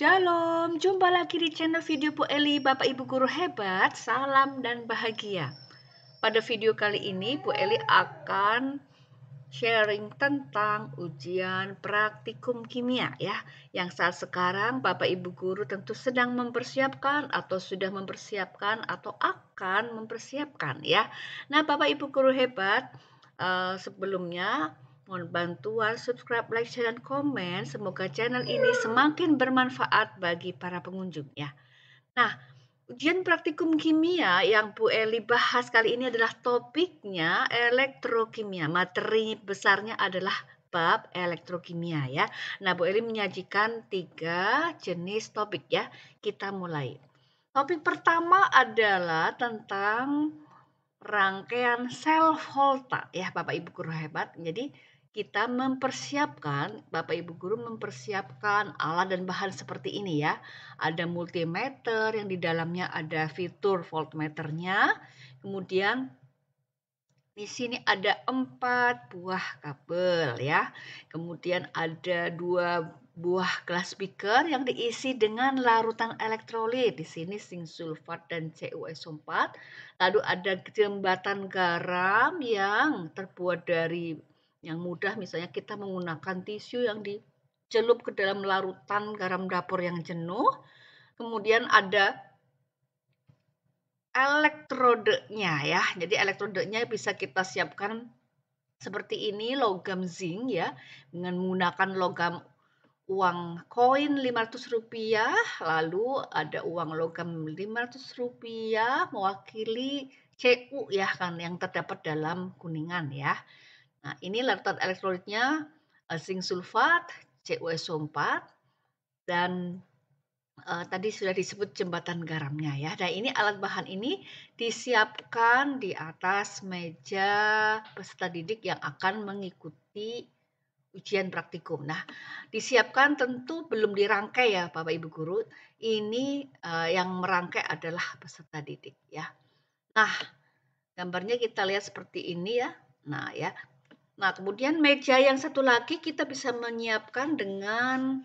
Shalom, jumpa lagi di channel video Bu Eli, Bapak Ibu Guru Hebat, salam dan bahagia. Pada video kali ini Bu Eli akan sharing tentang ujian praktikum kimia ya, yang saat sekarang Bapak Ibu Guru tentu sedang mempersiapkan atau sudah mempersiapkan atau akan mempersiapkan ya. Nah Bapak Ibu Guru Hebat, sebelumnya mohon bantuan subscribe, like, share, dan komen. Semoga channel ini semakin bermanfaat bagi para pengunjung ya. Nah, ujian praktikum kimia yang Bu Eli bahas kali ini adalah topiknya elektrokimia. Materi besarnya adalah bab elektrokimia ya. Nah, Bu Eli menyajikan 3 jenis topik ya. Kita mulai. Topik pertama adalah tentang rangkaian sel volta ya Bapak Ibu Guru Hebat. Jadi kita mempersiapkan, Bapak Ibu Guru mempersiapkan alat dan bahan seperti ini ya. Ada multimeter yang di dalamnya ada fitur voltmeternya. Kemudian di sini ada 4 buah kabel ya. Kemudian ada 2 buah gelas beaker yang diisi dengan larutan elektrolit. Di sini zinc sulfat dan CuSO4. Lalu ada jembatan garam yang terbuat dari yang mudah, misalnya kita menggunakan tisu yang dicelup ke dalam larutan garam dapur yang jenuh. Kemudian ada elektrodenya ya. Jadi elektrodenya bisa kita siapkan seperti ini, logam zinc ya, dengan menggunakan logam uang koin Rp500, lalu ada uang logam Rp500 mewakili Cu ya kan, yang terdapat dalam kuningan ya. Nah, ini larutan elektrolitnya zinc sulfat, CuSO4, dan tadi sudah disebut jembatan garamnya ya. Nah, ini alat bahan ini disiapkan di atas meja peserta didik yang akan mengikuti ujian praktikum. Nah, disiapkan tentu belum dirangkai ya Bapak Ibu Guru. Ini yang merangkai adalah peserta didik ya. Nah, gambarnya kita lihat seperti ini ya. Nah, ya. Nah, kemudian meja yang satu lagi kita bisa menyiapkan dengan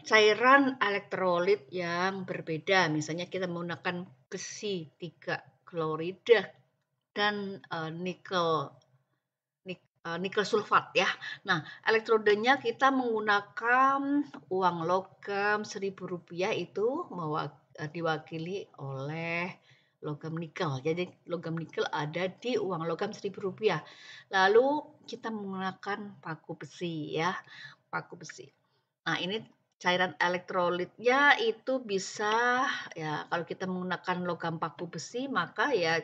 cairan elektrolit yang berbeda. Misalnya kita menggunakan besi 3 klorida dan nikel sulfat ya. Nah, elektrodenya kita menggunakan uang logam Rp1.000 itu diwakili oleh logam nikel. Jadi logam nikel ada di uang logam Rp1.000. Lalu kita menggunakan paku besi ya, paku besi. Nah, ini cairan elektrolitnya itu bisa ya, kalau kita menggunakan logam paku besi maka ya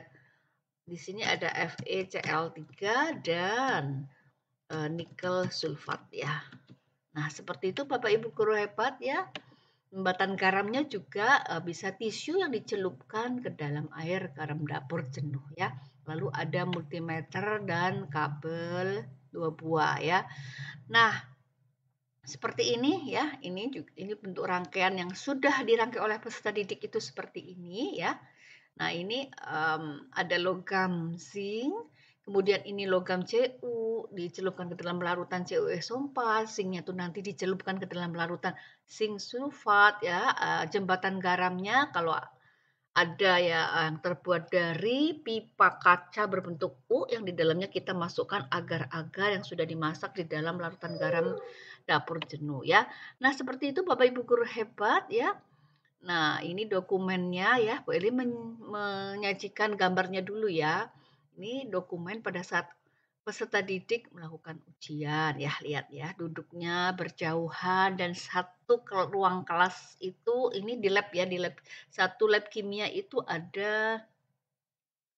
di sini ada FeCl3 dan nikel sulfat ya. Nah, seperti itu Bapak Ibu Guru Hebat ya. Jembatan garamnya juga bisa tisu yang dicelupkan ke dalam air garam dapur jenuh ya. Lalu ada multimeter dan kabel 2 buah ya. Nah, seperti ini ya, ini bentuk rangkaian yang sudah dirangkai oleh peserta didik itu seperti ini ya. Nah ini ada logam zinc, kemudian ini logam Cu, dicelupkan ke dalam larutan CuSO4, zincnya itu nanti dicelupkan ke dalam larutan zinc sulfat ya, jembatan garamnya kalau ada ya yang terbuat dari pipa kaca berbentuk U yang di dalamnya kita masukkan agar-agar yang sudah dimasak di dalam larutan garam dapur jenuh ya. Nah seperti itu Bapak Ibu Guru Hebat ya. Nah ini dokumennya ya, Bu Eli menyajikan gambarnya dulu ya. Ini dokumen pada saat peserta didik melakukan ujian ya, lihat ya, duduknya berjauhan dan satu ruang kelas itu ini di lab ya, di lab satu lab kimia itu ada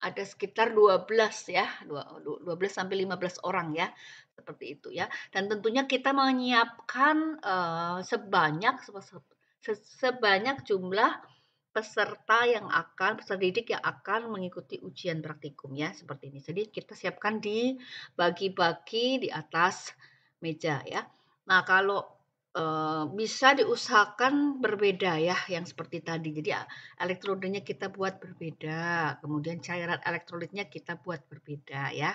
sekitar 12 ya, 12 sampai 15 orang ya, seperti itu ya. Dan tentunya kita menyiapkan sebanyak jumlah peserta didik yang akan mengikuti ujian praktikum ya, seperti ini. Jadi kita siapkan dibagi-bagi di atas meja ya. Nah, kalau bisa diusahakan berbeda ya, yang seperti tadi. Jadi elektrodenya kita buat berbeda, kemudian cairan elektrolitnya kita buat berbeda ya.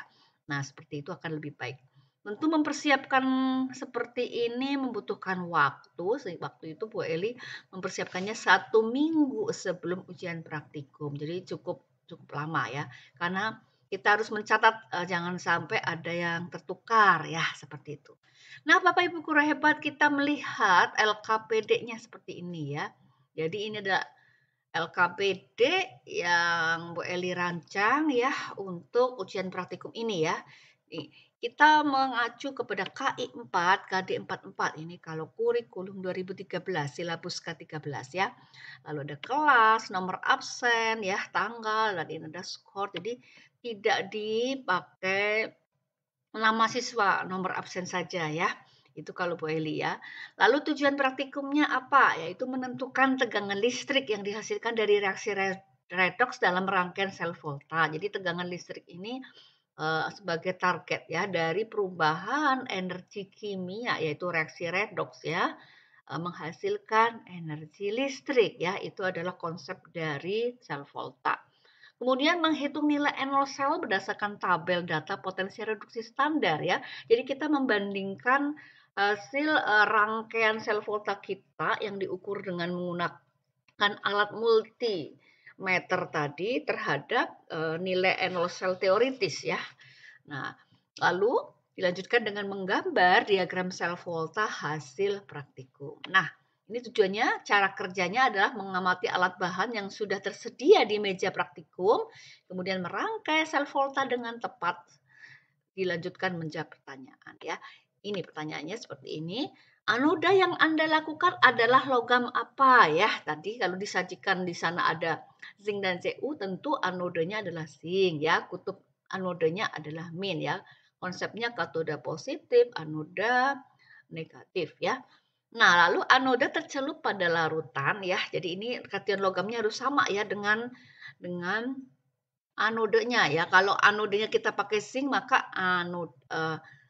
Nah, seperti itu akan lebih baik. Tentu mempersiapkan seperti ini membutuhkan waktu, waktu itu Bu Eli mempersiapkannya 1 minggu sebelum ujian praktikum. Jadi cukup cukup lama ya, karena kita harus mencatat, jangan sampai ada yang tertukar ya, seperti itu. Nah, Bapak Ibu guru hebat, kita melihat LKPD-nya seperti ini ya. Jadi ini ada LKPD yang Bu Eli rancang ya untuk ujian praktikum ini ya. Nih, kita mengacu kepada KI 4, KD 44 ini kalau kurikulum 2013, silabus K13 ya. Lalu ada kelas, nomor absen ya, tanggal, dan ini ada skor. Jadi tidak dipakai nama siswa, nomor absen saja ya. Itu kalau Bu Eli ya. Lalu tujuan praktikumnya apa? Yaitu menentukan tegangan listrik yang dihasilkan dari reaksi redoks dalam rangkaian sel volta. Jadi tegangan listrik ini sebagai target ya dari perubahan energi kimia yaitu reaksi redoks ya, menghasilkan energi listrik ya. Itu adalah konsep dari sel volta. Kemudian menghitung nilai NO sel berdasarkan tabel data potensi reduksi standar ya. Jadi kita membandingkan hasil rangkaian sel volta kita yang diukur dengan menggunakan alat multimeter tadi terhadap nilai NO sel teoritis ya. Nah, lalu dilanjutkan dengan menggambar diagram sel volta hasil praktikum. Nah, ini tujuannya, cara kerjanya adalah mengamati alat bahan yang sudah tersedia di meja praktikum, kemudian merangkai sel volta dengan tepat, dilanjutkan menjawab pertanyaan ya. Ini pertanyaannya seperti ini. Anoda yang Anda lakukan adalah logam apa ya? Tadi kalau disajikan di sana ada zinc dan Cu, tentu anodanya adalah zinc ya. Kutub anodanya adalah min ya. Konsepnya katoda positif, anoda negatif ya. Nah, lalu anoda tercelup pada larutan ya. Jadi ini kation logamnya harus sama ya dengan anodenya ya. Kalau anodenya kita pakai zinc maka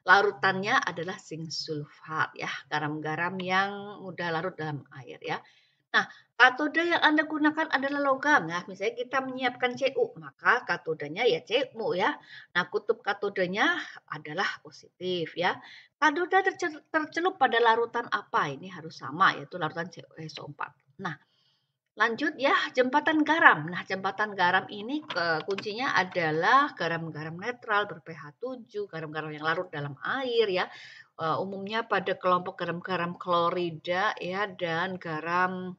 larutannya adalah zinc sulfat ya, garam-garam yang mudah larut dalam air ya. Nah, katoda yang Anda gunakan adalah logam ya. Misalnya kita menyiapkan Cu, maka katodanya ya Cu ya. Nah, kutub katodanya adalah positif ya. Katoda tercelup pada larutan apa? Ini harus sama yaitu larutan CuSO4. Nah, lanjut ya, jembatan garam. Nah, jembatan garam ini kuncinya adalah garam-garam netral ber-pH 7, garam-garam yang larut dalam air ya. Umumnya pada kelompok garam-garam klorida ya dan garam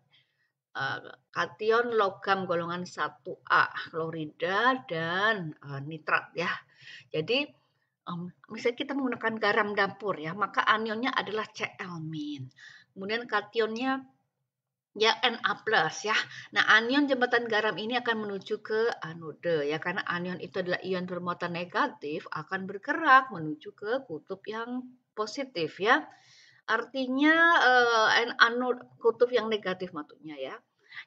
kation logam golongan 1A, klorida dan nitrat ya. Jadi misalnya kita menggunakan garam dapur ya, maka anionnya adalah Cl-. Kemudian kationnya ya Na plus ya. Nah, anion jembatan garam ini akan menuju ke anode ya, karena anion itu adalah ion bermuatan negatif akan bergerak menuju ke kutub yang positif ya. Artinya anode kutub yang negatif maksudnya ya.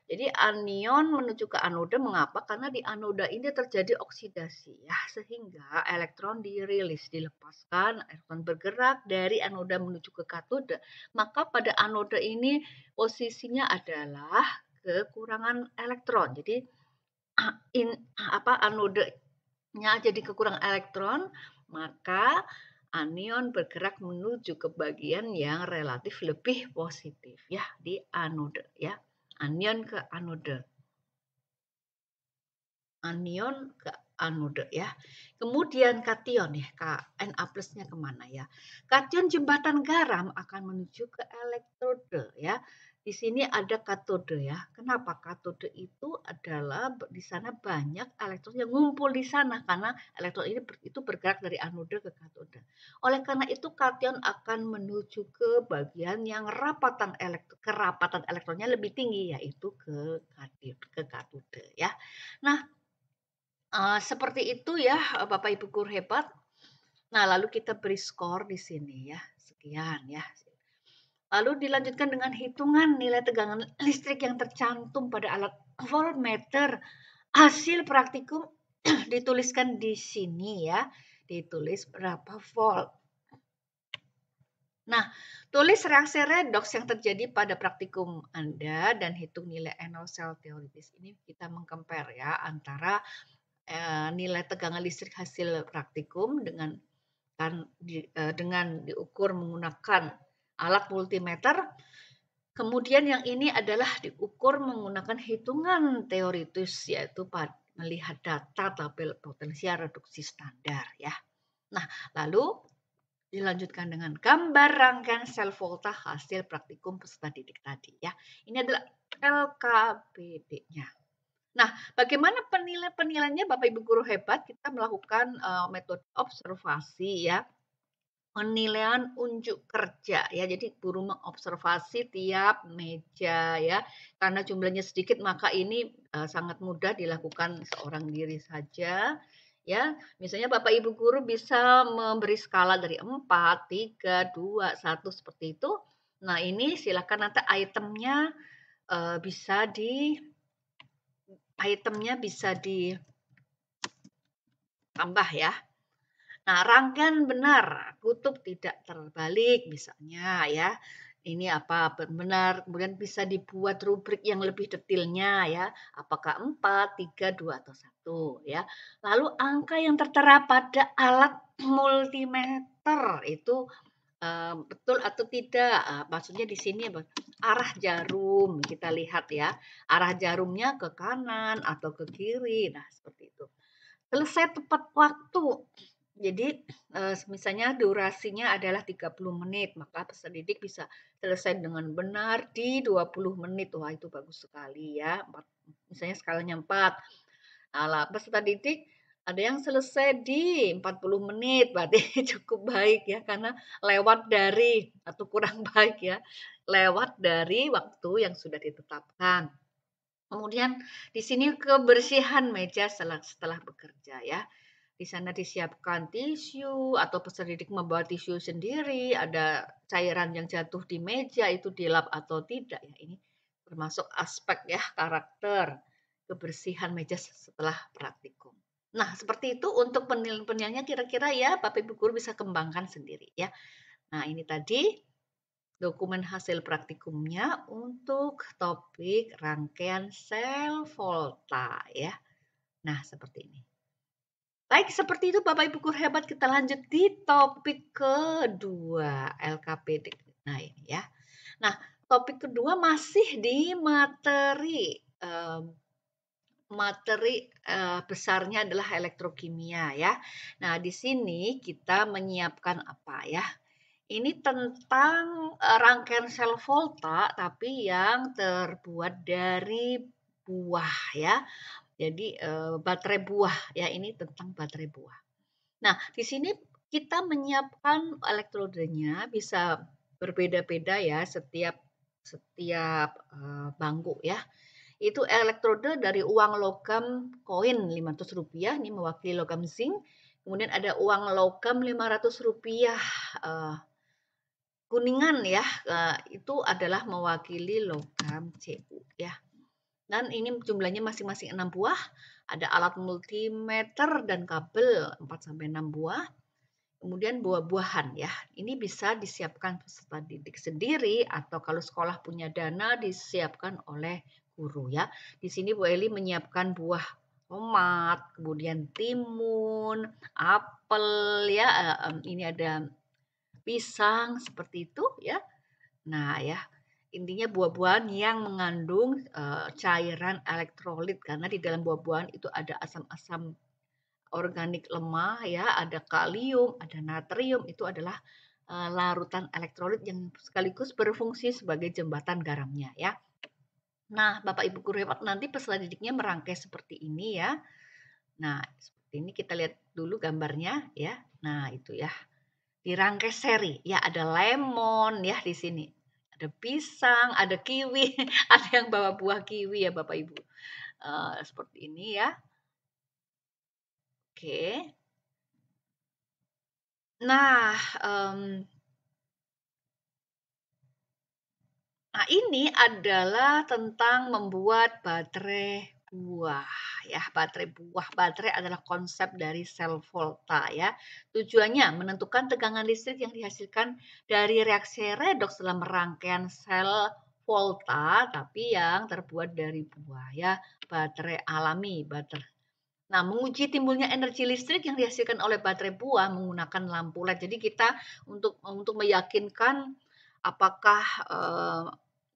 Jadi anion menuju ke anoda mengapa? Karena di anoda ini terjadi oksidasi ya, sehingga elektron dirilis, dilepaskan, elektron bergerak dari anoda menuju ke katoda. Maka pada anoda ini posisinya adalah kekurangan elektron. Jadi anodanya jadi kekurangan elektron, maka anion bergerak menuju ke bagian yang relatif lebih positif ya di anoda ya. Anion ke anode. Anion ke anode ya. Kemudian kation ya, Na plusnya kemana ya? Kation jembatan garam akan menuju ke elektrode ya. Di sini ada katode ya. Kenapa? Katode itu adalah di sana banyak elektron yang ngumpul di sana karena elektron ini itu bergerak dari anode ke katode. Oleh karena itu kation akan menuju ke bagian yang kerapatan elektronnya lebih tinggi yaitu ke katode ya. Nah, seperti itu ya, Bapak Ibu guru hebat. Nah, lalu kita beri skor di sini ya, sekian ya. Lalu dilanjutkan dengan hitungan nilai tegangan listrik yang tercantum pada alat voltmeter. Hasil praktikum dituliskan di sini ya, ditulis berapa volt. Nah, tulis reaksi redoks yang terjadi pada praktikum Anda dan hitung nilai NO sel teoritis. Ini kita mengcompare ya antara nilai tegangan listrik hasil praktikum dengan dengan diukur menggunakan alat multimeter. Kemudian yang ini adalah diukur menggunakan hitungan teoritis, yaitu melihat data tabel potensial reduksi standar ya. Nah, lalu dilanjutkan dengan gambar rangkaian sel volta hasil praktikum peserta didik tadi ya. Ini adalah LKPD-nya. Nah, bagaimana penilaiannya Bapak Ibu guru hebat? Kita melakukan metode observasi ya. Penilaian unjuk kerja ya. Jadi guru mengobservasi tiap meja ya. Karena jumlahnya sedikit maka ini sangat mudah dilakukan seorang diri saja. Ya, misalnya Bapak Ibu guru bisa memberi skala dari 4, 3, 2, 1 seperti itu. Nah, ini silakan nanti bisa di itemnya bisa ditambah ya. Nah, rangkaian benar, kutub tidak terbalik misalnya ya. Ini apa benar, kemudian bisa dibuat rubrik yang lebih detailnya ya. Apakah 4, 3, 2, atau 1 ya. Lalu angka yang tertera pada alat multimeter itu betul atau tidak. Maksudnya di sini arah jarum kita lihat ya. Arah jarumnya ke kanan atau ke kiri. Nah, seperti itu. Selesai tepat waktu. Jadi misalnya durasinya adalah 30 menit, maka peserta didik bisa selesai dengan benar di 20 menit. Wah, itu bagus sekali ya. Misalnya skalanya 4. Nah, peserta didik ada yang selesai di 40 menit, berarti cukup baik ya, karena lewat dari atau kurang baik ya, lewat dari waktu yang sudah ditetapkan. Kemudian di sini kebersihan meja setelah bekerja ya. Di sana disiapkan tisu atau peserta didik membawa tisu sendiri, ada cairan yang jatuh di meja itu dilap atau tidak ya. Ini termasuk aspek ya karakter kebersihan meja setelah praktikum. Nah, seperti itu untuk penilaian-penilaiannya kira-kira ya Bapak Ibu guru bisa kembangkan sendiri ya. Nah, ini tadi dokumen hasil praktikumnya untuk topik rangkaian sel volta ya. Nah, seperti ini. Baik, seperti itu Bapak Ibu guru hebat, kita lanjut di topik kedua LKPD. Nah, ini ya. Nah, topik kedua masih di materi besarnya adalah elektrokimia ya. Nah, di sini kita menyiapkan apa ya? Ini tentang rangkaian sel volta tapi yang terbuat dari buah ya. Jadi baterai buah ya, ini tentang baterai buah. Nah, di sini kita menyiapkan elektrodenya bisa berbeda-beda ya setiap bangku ya. Itu elektrode dari uang logam koin Rp500 ini mewakili logam zinc. Kemudian ada uang logam Rp500 kuningan ya, itu adalah mewakili logam Cu ya. Dan ini jumlahnya masing-masing 6 buah. Ada alat multimeter dan kabel 4-6 buah. Kemudian buah-buahan ya. Ini bisa disiapkan peserta didik sendiri atau kalau sekolah punya dana disiapkan oleh guru ya. Di sini Bu Eli menyiapkan buah tomat, kemudian timun, apel ya. Ini ada pisang seperti itu ya. Nah ya, intinya buah-buahan yang mengandung cairan elektrolit karena di dalam buah-buahan itu ada asam-asam organik lemah ya, ada kalium, ada natrium, itu adalah larutan elektrolit yang sekaligus berfungsi sebagai jembatan garamnya ya. Nah, Bapak Ibu guru hebat, nanti peserta didiknya merangkai seperti ini ya. Nah, seperti ini kita lihat dulu gambarnya ya. Nah, itu ya. Dirangkai seri. Ya, ada lemon ya di sini. Ada pisang, ada kiwi, ada yang bawa buah kiwi ya Bapak Ibu. Seperti ini ya. Oke. Nah, ini adalah tentang membuat baterai buah ya. Baterai adalah konsep dari sel volta ya. Tujuannya menentukan tegangan listrik yang dihasilkan dari reaksi redoks dalam rangkaian sel volta tapi yang terbuat dari buah ya, baterai alami, Nah, menguji timbulnya energi listrik yang dihasilkan oleh baterai buah menggunakan lampu LED. Jadi kita untuk meyakinkan apakah,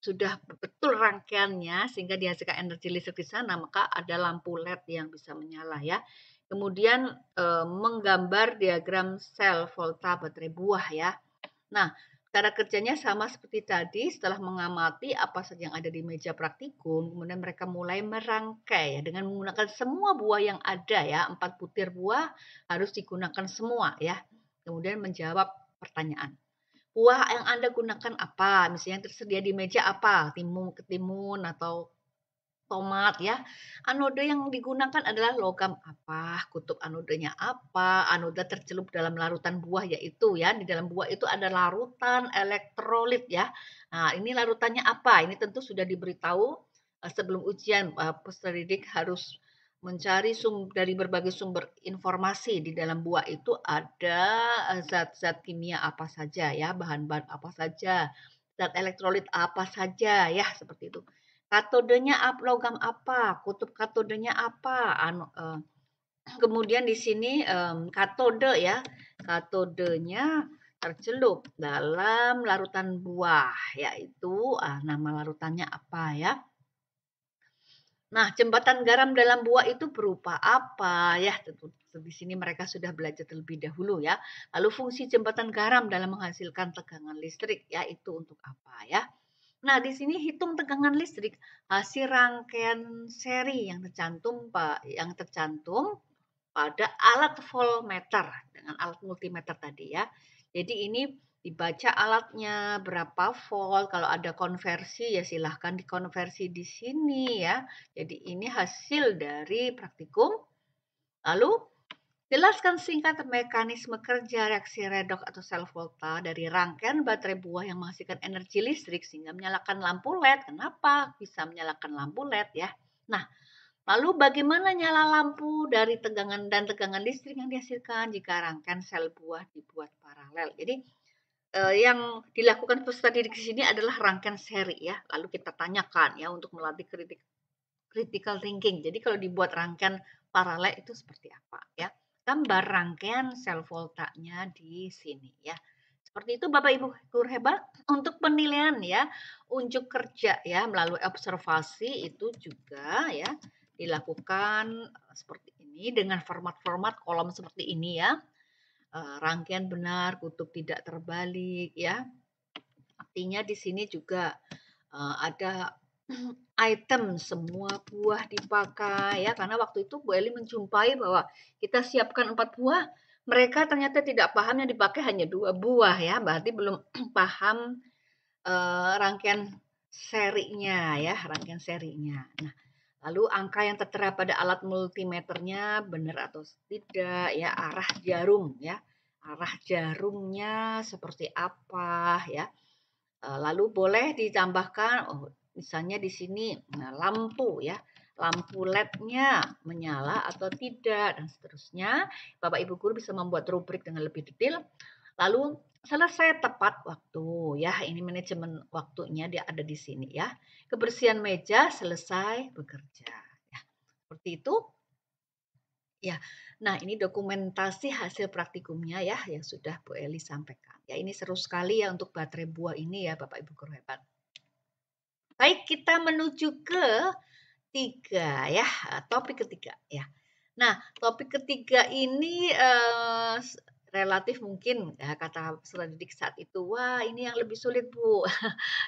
sudah betul rangkaiannya sehingga dihasilkan energi listrik di sana, maka ada lampu LED yang bisa menyala ya. Kemudian, menggambar diagram sel volta baterai buah ya. Nah, cara kerjanya sama seperti tadi, setelah mengamati apa saja yang ada di meja praktikum, kemudian mereka mulai merangkai ya, dengan menggunakan semua buah yang ada ya, 4 butir buah harus digunakan semua ya. Kemudian menjawab pertanyaan. Buah yang Anda gunakan apa? Misalnya yang tersedia di meja apa? Ketimun atau tomat ya. Anode yang digunakan adalah logam apa, kutub anodenya apa, anoda tercelup dalam larutan buah yaitu ya, di dalam buah itu ada larutan elektrolit ya. Nah, ini larutannya apa? Ini tentu sudah diberitahu sebelum ujian, peserta didik harus mencari dari berbagai sumber informasi. Di dalam buah itu ada zat-zat kimia apa saja ya, bahan-bahan apa saja, zat elektrolit apa saja ya, seperti itu. Katodenya logam apa, kutub katodenya apa, kemudian di sini, katode ya, katodenya tercelup dalam larutan buah, yaitu, nama larutannya apa ya. Nah, jembatan garam dalam buah itu berupa apa ya, tentu di sini mereka sudah belajar terlebih dahulu ya. Lalu fungsi jembatan garam dalam menghasilkan tegangan listrik ya, itu untuk apa ya. Nah, di sini hitung tegangan listrik hasil rangkaian seri yang tercantum pada alat voltmeter dengan alat multimeter tadi ya. Jadi ini dibaca alatnya berapa volt, kalau ada konversi ya silahkan dikonversi di sini ya. Jadi ini hasil dari praktikum. Lalu jelaskan singkat mekanisme kerja reaksi redoks atau sel volta dari rangkaian baterai buah yang menghasilkan energi listrik sehingga menyalakan lampu LED. Kenapa bisa menyalakan lampu LED ya? Nah, lalu bagaimana nyala lampu dari tegangan listrik yang dihasilkan jika rangkaian sel buah dibuat paralel. Jadi yang dilakukan peserta didik di sini adalah rangkaian seri ya. Lalu kita tanyakan ya untuk melatih critical thinking. Jadi kalau dibuat rangkaian paralel itu seperti apa ya? Gambar rangkaian sel voltanya di sini ya. Seperti itu Bapak Ibu guru hebat. Untuk penilaian ya, unjuk kerja ya melalui observasi itu juga ya dilakukan seperti ini dengan format-format kolom seperti ini ya. Rangkaian benar, kutub tidak terbalik ya. Artinya di sini juga ada item semua buah dipakai ya, karena waktu itu Bu Eli menjumpai bahwa kita siapkan 4 buah, mereka ternyata tidak paham yang dipakai hanya 2 buah ya, berarti belum paham rangkaian serinya ya, rangkaian serinya. Nah, lalu angka yang tertera pada alat multimeternya benar atau tidak ya, arah jarum ya, arah jarumnya seperti apa ya. Lalu boleh ditambahkan, misalnya di sini lampu ya, lampu LED-nya menyala atau tidak dan seterusnya. Bapak Ibu guru bisa membuat rubrik dengan lebih detail. Lalu selesai tepat waktu ya, ini manajemen waktunya dia ada di sini ya. Kebersihan meja selesai bekerja. Ya, seperti itu. Ya, nah ini dokumentasi hasil praktikumnya ya yang sudah Bu Eli sampaikan. Ya ini seru sekali ya untuk baterai buah ini ya Bapak Ibu guru hebat. Baik, kita menuju ke ya, topik ketiga ya. Nah, topik ketiga ini relatif mungkin ya kata peserta didik saat itu, wah ini yang lebih sulit Bu.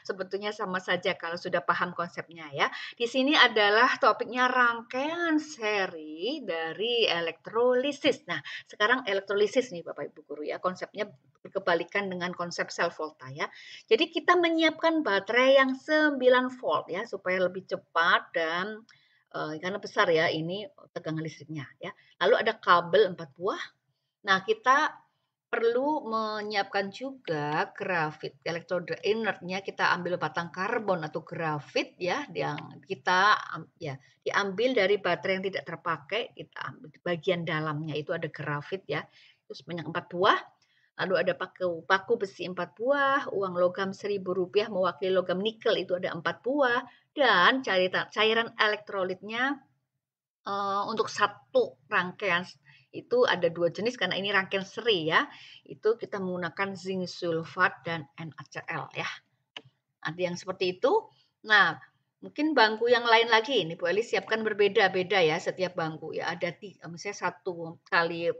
Sebetulnya sama saja kalau sudah paham konsepnya ya. Di sini adalah topiknya rangkaian seri dari elektrolisis. Nah, sekarang elektrolisis nih Bapak Ibu guru ya, konsepnya berkebalikan dengan konsep sel volta ya. Jadi kita menyiapkan baterai yang 9 volt ya supaya lebih cepat dan karena besar ya ini tegangan listriknya ya. Lalu ada kabel 4 buah. Nah, kita perlu menyiapkan juga grafit elektroda inertnya, kita ambil batang karbon atau grafit ya yang kita ya diambil dari baterai yang tidak terpakai, kita ambil di bagian dalamnya itu ada grafit ya. Terus sebanyak 4 buah. Lalu ada paku besi 4 buah, uang logam Rp1.000 mewakili logam nikel itu ada 4 buah dan cairan elektrolitnya Untuk satu rangkaian itu ada 2 jenis karena ini rangkaian seri ya, itu kita menggunakan zinc sulfat dan NaCl ya. Ada yang seperti itu. Nah, mungkin bangku yang lain lagi ini Bu Eli siapkan berbeda-beda ya setiap bangku ya. Ada misalnya satu kali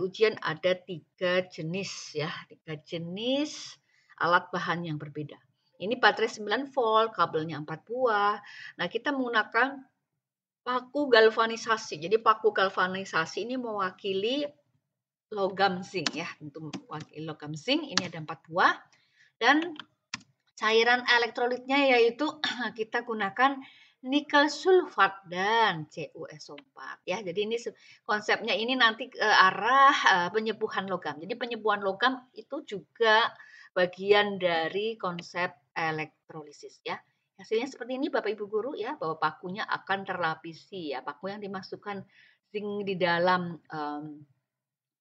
ujian ada 3 jenis ya, 3 jenis alat bahan yang berbeda. Ini baterai 9 volt, kabelnya 4 buah. Nah, kita menggunakan paku galvanisasi. Jadi paku galvanisasi ini mewakili logam zinc ya, untuk mewakili logam zinc. Ini ada 4 buah dan cairan elektrolitnya yaitu kita gunakan nikel sulfat dan CuSO4 ya. Jadi ini konsepnya ini nanti ke arah penyembuhan logam. Jadi penyembuhan logam itu juga bagian dari konsep elektrolisis ya. Hasilnya seperti ini Bapak Ibu guru ya, bahwa pakunya akan terlapisi ya. Paku yang dimasukkan zinc di dalam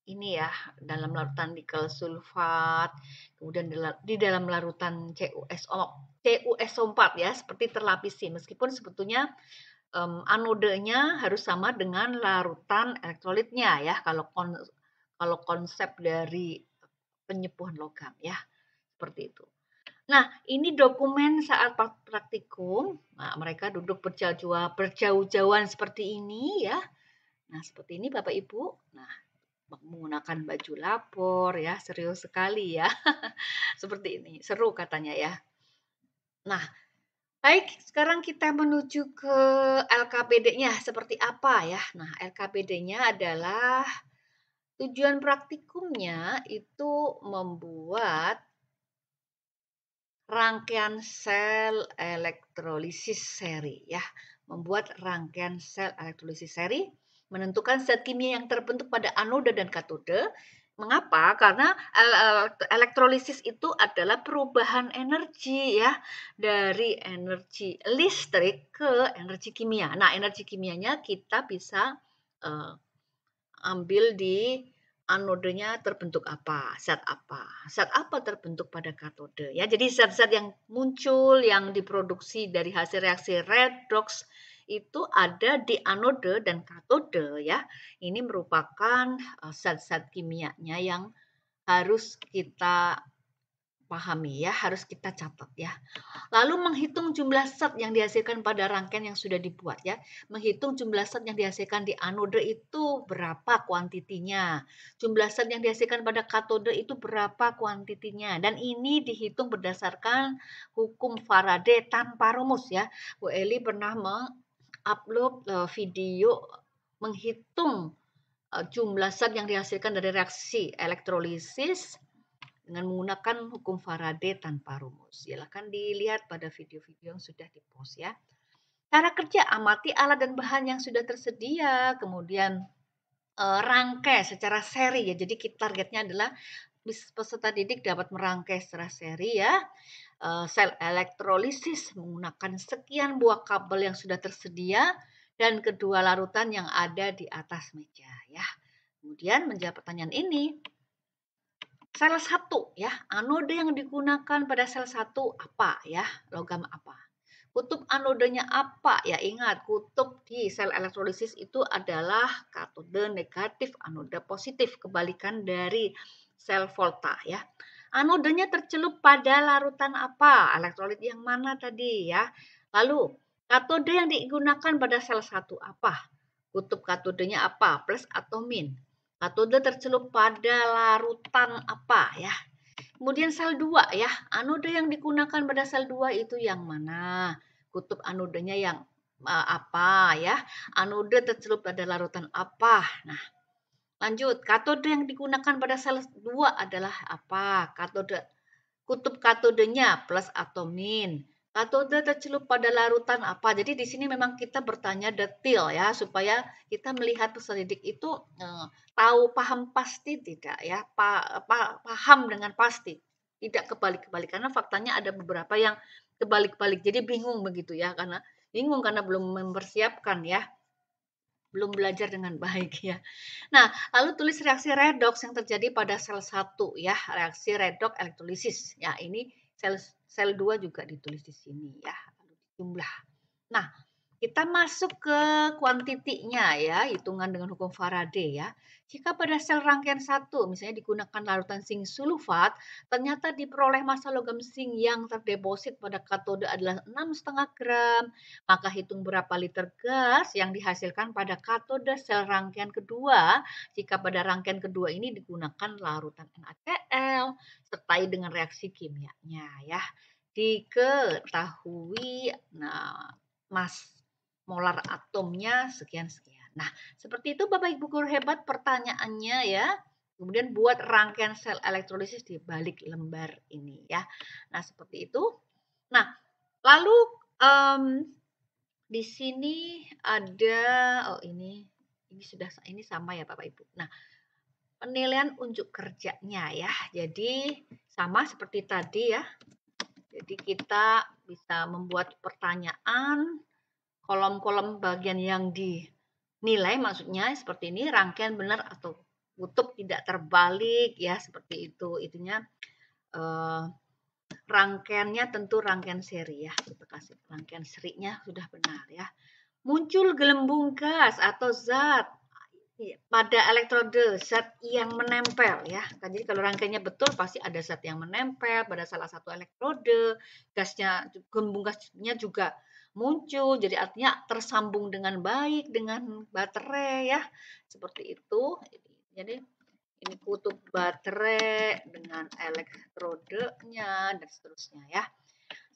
ini ya, dalam larutan nikel sulfat, kemudian di dalam larutan CuSO4 ya, seperti terlapisi. Meskipun sebetulnya anodenya harus sama dengan larutan elektrolitnya ya, kalau konsep dari penyembuhan logam ya, seperti itu. Nah, ini dokumen saat praktikum. Nah, mereka duduk berjauh-jauhan seperti ini ya. Nah, seperti ini Bapak Ibu. Nah, menggunakan baju lapor ya, serius sekali ya. Seperti ini, seru katanya ya. Nah, baik, sekarang kita menuju ke LKPD-nya seperti apa ya. Nah, LKPD-nya adalah tujuan praktikumnya itu membuat rangkaian sel elektrolisis seri ya. Membuat rangkaian sel elektrolisis seri, menentukan zat kimia yang terbentuk pada anoda dan katode. Mengapa? Karena elektrolisis itu adalah perubahan energi ya, dari energi listrik ke energi kimia. Nah, energi kimianya kita bisa ambil di anodenya terbentuk apa, zat apa terbentuk pada katode ya. Jadi zat-zat yang muncul yang diproduksi dari hasil reaksi redox itu ada di anode dan katode ya. Ini merupakan zat-zat kimianya yang harus kita pahami ya, harus kita catat ya. Lalu menghitung jumlah zat yang dihasilkan pada rangkaian yang sudah dibuat ya. Menghitung jumlah zat yang dihasilkan di anode itu berapa kuantitinya. Jumlah zat yang dihasilkan pada katode itu berapa kuantitinya. Dan ini dihitung berdasarkan hukum Faraday tanpa rumus ya. Bu Eli pernah mengupload video menghitung jumlah zat yang dihasilkan dari reaksi elektrolisis dengan menggunakan hukum Faraday tanpa rumus. Silakan dilihat pada video-video yang sudah dipost ya. Cara kerja, amati alat dan bahan yang sudah tersedia, kemudian rangkai secara seri ya. Jadi targetnya adalah peserta didik dapat merangkai secara seri ya. Sel elektrolisis menggunakan sekian buah kabel yang sudah tersedia dan kedua larutan yang ada di atas meja ya. Kemudian menjawab pertanyaan ini, sel 1 ya, anode yang digunakan pada sel 1 apa ya? Logam apa? Kutub anodenya apa? Ya ingat, kutub di sel elektrolisis itu adalah katode negatif, anoda positif, kebalikan dari sel volta ya. Anodenya tercelup pada larutan apa? Elektrolit yang mana tadi ya? Lalu, katode yang digunakan pada sel 1 apa? Kutub katodenya apa? Plus atau min? Katode tercelup pada larutan apa ya? Kemudian sel 2 ya, anode yang digunakan pada sel 2 itu yang mana? Kutub anodenya yang apa ya? Anode tercelup pada larutan apa? Nah, lanjut, katode yang digunakan pada sel 2 adalah apa? Kutub katodenya plus atau min. Katode tercelup pada larutan apa? Jadi di sini memang kita bertanya detail ya supaya kita melihat peserta didik itu tahu paham pasti tidak ya, paham dengan pasti. Tidak kebalik-balik karena faktanya ada beberapa yang kebalik-balik. Jadi bingung begitu ya karena belum mempersiapkan ya. Belum belajar dengan baik ya. Nah, lalu tulis reaksi redoks yang terjadi pada sel 1 ya, reaksi redoks elektrolisis. Ya, ini sel 2 juga ditulis di sini ya, lalu jumlah. Nah, Kita masuk ke kuantitinya ya, hitungan dengan hukum Faraday ya. Jika pada sel rangkaian satu misalnya digunakan larutan zinc sulfat, ternyata diperoleh massa logam zinc yang terdeposit pada katode adalah 6,5 gram, maka hitung berapa liter gas yang dihasilkan pada katode sel rangkaian kedua jika pada rangkaian kedua ini digunakan larutan NaCl, sertai dengan reaksi kimianya ya. Diketahui, nah, mas molar atomnya sekian-sekian. Nah, seperti itu Bapak Ibu guru hebat pertanyaannya ya. Kemudian buat rangkaian sel elektrolisis di balik lembar ini ya. Nah, seperti itu. Nah, lalu di sini ada ini sudah ini sama ya Bapak Ibu. Nah, penilaian unjuk kerjanya ya. Jadi sama seperti tadi ya. Jadi kita bisa membuat pertanyaan kolom-kolom bagian yang dinilai maksudnya seperti ini rangkaian benar atau kutub tidak terbalik ya seperti itu itunya rangkaiannya tentu rangkaian seri ya kita kasih rangkaian serinya sudah benar ya. Muncul gelembung gas atau zat pada elektrode zat yang menempel ya. Jadi kalau rangkaiannya betul pasti ada zat yang menempel pada salah satu elektrode, gasnya gelembung gasnya juga muncul. Jadi artinya tersambung dengan baik dengan baterai ya. Seperti itu. Jadi ini kutub baterai dengan elektrodenya dan seterusnya ya.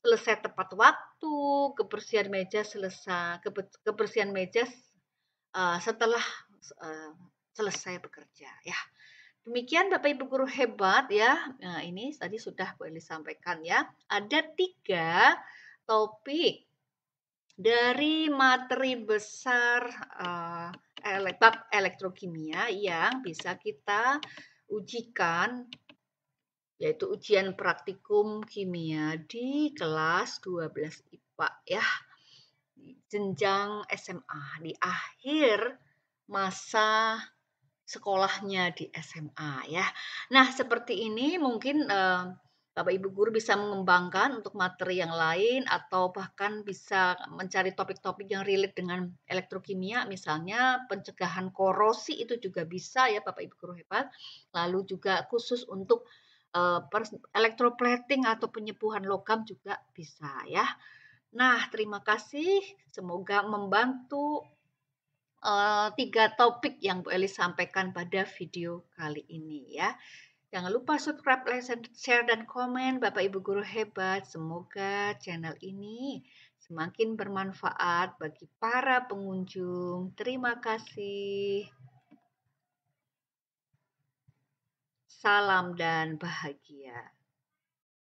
Selesai tepat waktu, kebersihan meja selesai, kebersihan meja setelah selesai bekerja ya. Demikian Bapak Ibu guru hebat ya. Nah, ini tadi sudah boleh disampaikan ya. Ada 3 topik dari materi besar bab elektrokimia yang bisa kita ujikan yaitu ujian praktikum kimia di kelas 12 IPA ya. Jenjang SMA di akhir masa sekolahnya di SMA ya. Nah, seperti ini mungkin Bapak Ibu guru bisa mengembangkan untuk materi yang lain atau bahkan bisa mencari topik-topik yang relate dengan elektrokimia, misalnya pencegahan korosi itu juga bisa ya Bapak Ibu guru hebat. Lalu juga khusus untuk electroplating atau penyepuhan logam juga bisa ya. Nah, terima kasih. Semoga membantu 3 topik yang Bu Eli sampaikan pada video kali ini ya. Jangan lupa subscribe, like, share, dan komen Bapak Ibu guru hebat. Semoga channel ini semakin bermanfaat bagi para pengunjung. Terima kasih. Salam dan bahagia.